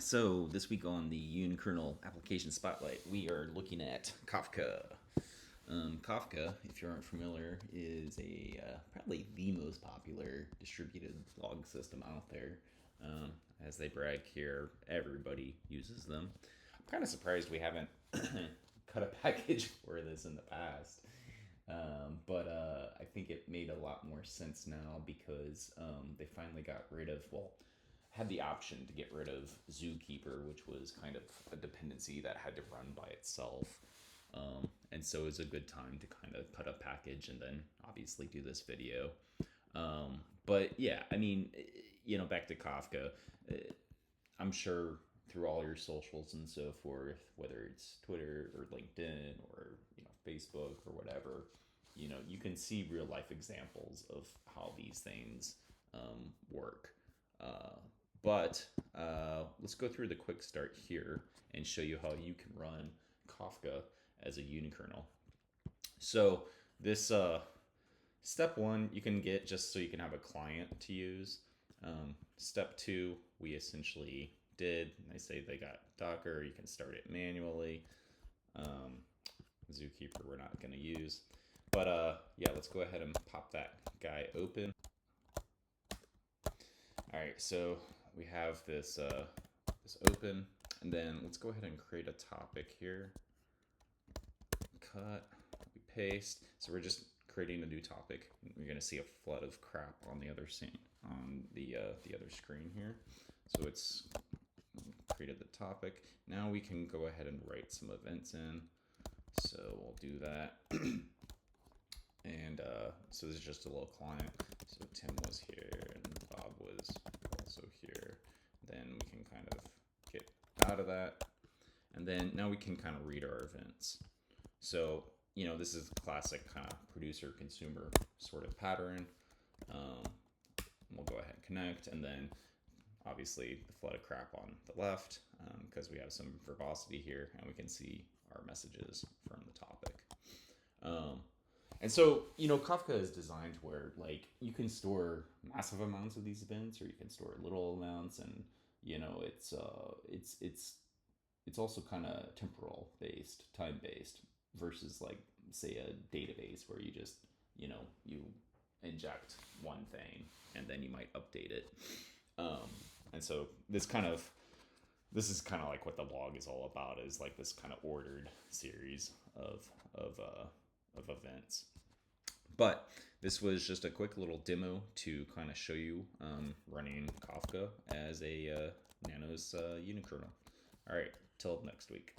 So this week on the Unikernel application spotlight, we are looking at Kafka. Kafka, if you aren't familiar, is probably the most popular distributed log system out there. As they brag here, everybody uses them. I'm kind of surprised we haven't cut a package for this in the past. But I think it made a lot more sense now because they finally got rid of, well, had the option to get rid of Zookeeper, which was kind of a dependency that had to run by itself. And so it's a good time to kind of cut a package and then obviously do this video. But yeah, I mean, back to Kafka. I'm sure through all your socials and so forth, whether it's Twitter or LinkedIn or Facebook or whatever, you can see real life examples of how these things work. But let's go through the quick start here and show you how you can run Kafka as a unikernel. So this step one you can get just so you can have a client to use. Step two, we essentially did. They say they got Docker. You can start it manually. Zookeeper we're not going to use. But yeah, let's go ahead and pop that guy open. All right, so we have this open, and then let's go ahead and create a topic here. Cut, we paste. So we're just creating a new topic. You're gonna see a flood of crap on the other scene, on the other screen here. So it's created the topic. Now we can go ahead and write some events in. So we'll do that. And so this is just a little client. So Tim was here and Bob was also here. Then we can kind of get out of that. And then now we can kind of read our events. So, this is classic kind of producer consumer sort of pattern. We'll go ahead and connect, and then obviously the flood of crap on the left because we have some verbosity here, and we can see our messages from the topic. And so, Kafka is designed where you can store massive amounts of these events, or you can store little amounts, and it's also kind of temporal based, time based, versus say a database where you just you inject one thing and then you might update it. And so this is kind of like what the log is all about, is this kind of ordered series of events. But this was just a quick little demo to kind of show you running Kafka as a Nanos unikernel. All right, till next week.